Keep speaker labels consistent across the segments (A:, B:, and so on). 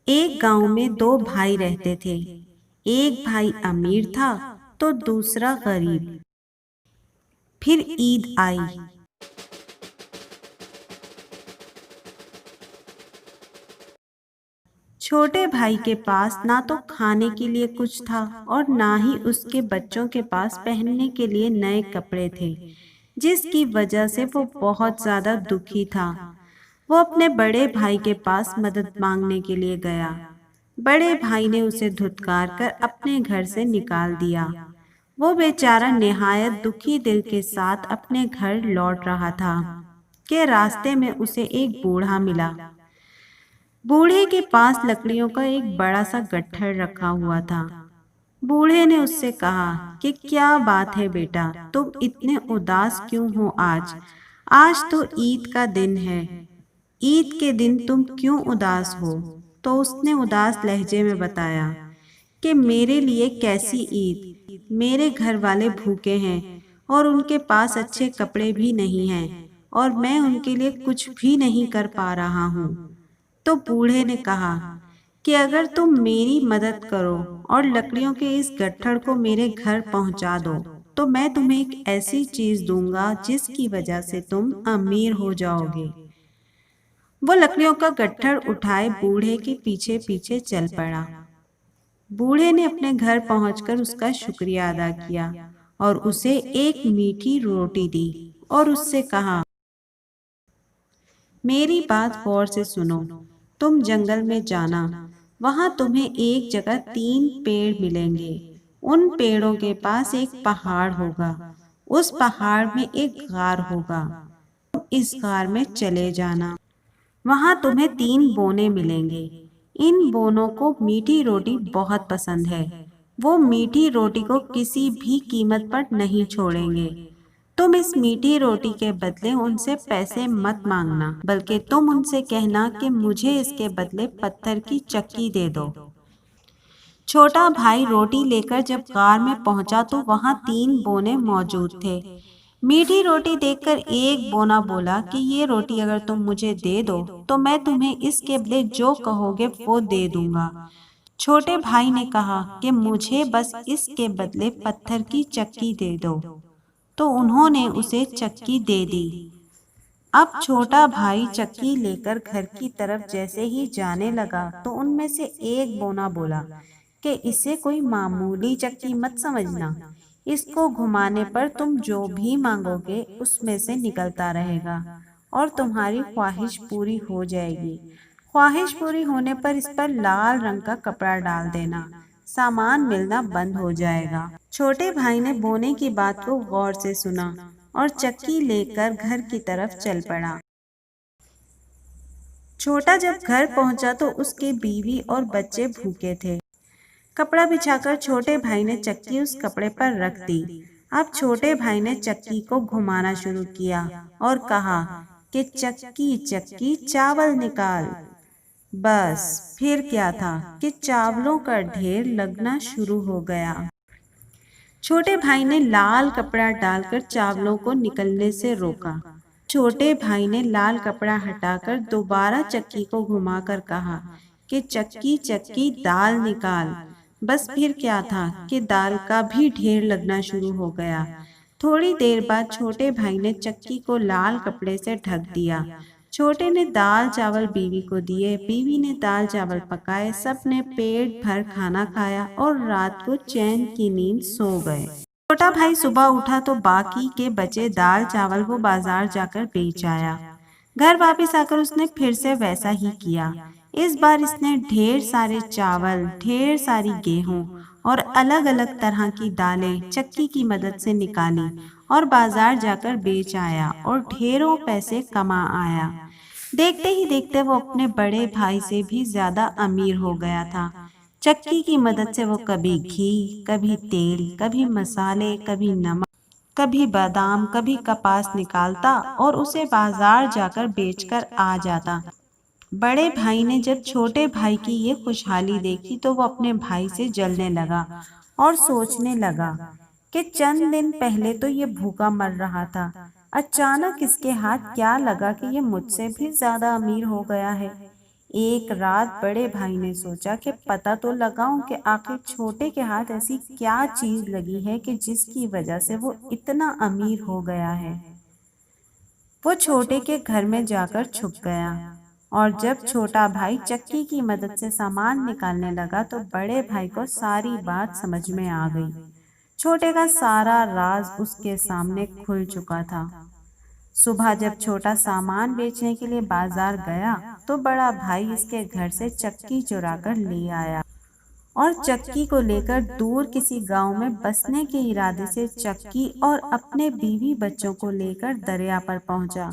A: एक गांव में दो भाई रहते थे। एक भाई अमीर था तो दूसरा गरीब। फिर ईद आई। छोटे भाई के पास ना तो खाने के लिए कुछ था और ना ही उसके बच्चों के पास पहनने के लिए नए कपड़े थे, जिसकी वजह से वो बहुत ज्यादा दुखी था। वो अपने बड़े भाई के पास मदद मांगने के लिए गया। बड़े भाई ने उसे धुतकार कर अपने घर से निकाल दिया। वो बेचारा निहायत दुखी दिल के साथ अपने घर लौट रहा था कि रास्ते में उसे एक बूढ़ा मिला। बूढ़े के पास लकड़ियों का एक बड़ा सा गट्ठर रखा हुआ था। बूढ़े ने उससे कहा कि क्या बात है बेटा, तुम इतने उदास क्यों हो आज? आज तो ईद का दिन है। ईद के दिन तुम क्यों उदास हो? तो उसने उदास लहजे में बताया कि मेरे लिए कैसी ईद, मेरे घर वाले भूखे हैं और उनके पास अच्छे कपड़े भी नहीं हैं और मैं उनके लिए कुछ भी नहीं कर पा रहा हूँ। तो बूढ़े ने कहा कि अगर तुम मेरी मदद करो और लकड़ियों के इस गट्ठर को मेरे घर पहुंचा दो तो मैं तुम्हें एक ऐसी चीज दूंगा जिसकी वजह से तुम अमीर हो जाओगे। वो लकड़ियों का गट्ठर उठाए बूढ़े के पीछे पीछे चल पड़ा। बूढ़े ने अपने घर पहुंचकर उसका शुक्रिया अदा किया और उसे एक मीठी रोटी दी और उससे कहा, मेरी बात गौर से सुनो। तुम जंगल में जाना, वहां तुम्हें एक जगह तीन पेड़ मिलेंगे। उन पेड़ों के पास एक पहाड़ होगा। उस पहाड़ में एक गार होगा। तुम इस गार में चले जाना। वहां तुम्हें तीन बोने मिलेंगे। इन बोनों को मीठी रोटी बहुत पसंद है। वो मीठी रोटी को किसी भी कीमत पर नहीं छोड़ेंगे। तुम इस मीठी रोटी के बदले उनसे पैसे मत मांगना, बल्कि तुम उनसे कहना कि मुझे इसके बदले पत्थर की चक्की दे दो। छोटा भाई रोटी लेकर जब गार में पहुंचा तो वहां तीन बोने मौजूद थे। मीठी रोटी देखकर एक बोना बोला कि ये रोटी अगर तुम मुझे दे दो तो मैं तुम्हें इसके बदले जो कहोगे वो दे दूंगा। छोटे भाई ने कहा कि मुझे बस इसके बदले पत्थर की चक्की दे दो। तो उन्होंने उसे चक्की दे दी। अब छोटा भाई चक्की लेकर घर की तरफ जैसे ही जाने लगा तो उनमें से एक बोना बोला कि इसे कोई मामूली चक्की मत समझना। इसको घुमाने पर तुम जो भी मांगोगे उसमें से निकलता रहेगा और तुम्हारी ख्वाहिश पूरी हो जाएगी। ख्वाहिश पूरी होने पर इस पर लाल रंग का कपड़ा डाल देना, सामान मिलना बंद हो जाएगा। छोटे भाई ने बोने की बात को गौर से सुना और चक्की लेकर घर की तरफ चल पड़ा। छोटा जब घर पहुंचा तो उसके बीवी और बच्चे भूखे थे। कपड़ा बिछाकर छोटे भाई ने चक्की उस कपड़े पर रख दी। अब छोटे भाई ने चक्की को घुमाना शुरू किया और कहा कि चक्की चक्की चावल निकाल। बस फिर क्या था कि चावलों का ढेर लगना शुरू हो गया। छोटे भाई ने लाल कपड़ा डालकर चावलों को निकलने से रोका। छोटे भाई ने लाल कपड़ा हटाकर दोबारा चक्की को घुमाकर कहा कि चक्की चक्की दाल निकाल। बस फिर क्या था कि दाल का भी ढेर लगना शुरू हो गया। थोड़ी देर बाद छोटे भाई ने चक्की को लाल कपड़े से ढक दिया। छोटे ने दाल चावल बीवी को दिए, बीवी ने दाल चावल पकाए, सबने पेट भर खाना खाया और रात को चैन की नींद सो गए। छोटा भाई सुबह उठा तो बाकी के बचे दाल चावल वो बाजार जाकर बेच आया। घर वापस आकर उसने फिर से वैसा ही किया। इस बार इसने ढेर सारे चावल, ढेर सारी गेहूं और अलग अलग तरह की दालें चक्की की मदद से निकाली और बाजार जाकर बेच आया और ढेरों पैसे कमा आया। देखते ही देखते वो अपने बड़े भाई से भी ज्यादा अमीर हो गया था। चक्की की मदद से वो कभी घी, कभी तेल, कभी मसाले, कभी नमक, कभी बादाम, कभी कपास निकालता और उसे बाजार जाकर बेचकर आ जाता। बड़े भाई ने जब छोटे भाई की ये खुशहाली देखी तो वो अपने भाई से जलने लगा और सोचने लगा कि चंद दिन पहले तो ये भूखा मर रहा था, अचानक इसके हाथ क्या लगा कि ये मुझसे भी ज्यादा अमीर हो गया है। एक रात बड़े भाई ने सोचा कि पता तो लगाऊं कि आखिर छोटे के हाथ ऐसी क्या चीज लगी है कि जिसकी वजह से वो इतना अमीर हो गया है। वो छोटे के घर में जाकर छुप गया और जब छोटा भाई चक्की की मदद से सामान निकालने लगा तो बड़े भाई को सारी बात समझ में आ गई। छोटे का सारा राज उसके सामने खुल चुका था। सुबह जब छोटा सामान बेचने के लिए बाजार गया तो बड़ा भाई इसके घर से चक्की चुरा कर ले आया और चक्की को लेकर दूर किसी गांव में बसने के इरादे से चक्की और अपने बीवी बच्चों को लेकर दरिया पर पहुंचा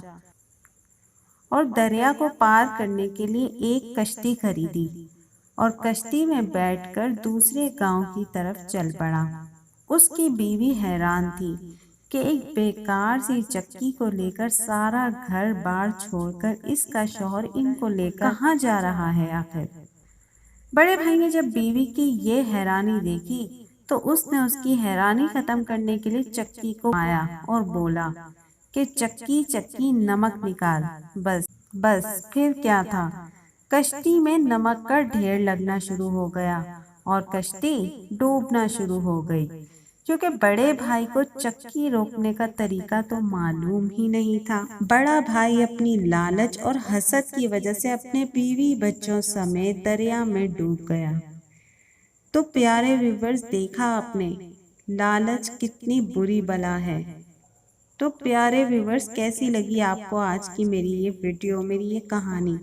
A: और दरिया को पार करने के लिए एक कश्ती खरीदी और कश्ती में बैठकर दूसरे गांव की तरफ चल पड़ा। उसकी बीवी हैरान थी कि एक बेकार सी चक्की को लेकर सारा घर बार छोड़कर इसका शौहर इनको लेकर कहाँ जा रहा है आखिर। बड़े भाई ने जब बीवी की ये हैरानी देखी तो उसने उसकी हैरानी खत्म करने के लिए चक्की को आया और बोला कि चक्की चक्की नमक निकाल। बस बस फिर क्या था, कश्ती में नमक का ढेर लगना शुरू हो गया और कश्ती डूबना शुरू हो गई, क्योंकि बड़े भाई को चक्की रोकने का तरीका तो मालूम ही नहीं था। बड़ा भाई अपनी लालच और हसद की वजह से अपने बीवी बच्चों समेत दरिया में डूब गया। तो प्यारे व्यूवर्स, देखा आपने लालच कितनी बुरी बला है। तो प्यारे व्यूवर्स, कैसी लगी आपको आज की मेरी ये वीडियो, मेरी ये कहानी।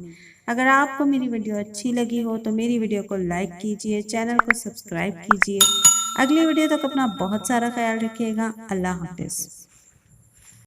A: अगर आपको मेरी वीडियो अच्छी लगी हो तो मेरी वीडियो को लाइक कीजिए, चैनल को सब्सक्राइब कीजिए। अगली वीडियो तक अपना बहुत सारा ख्याल रखिएगा। अल्लाह हाफिज़।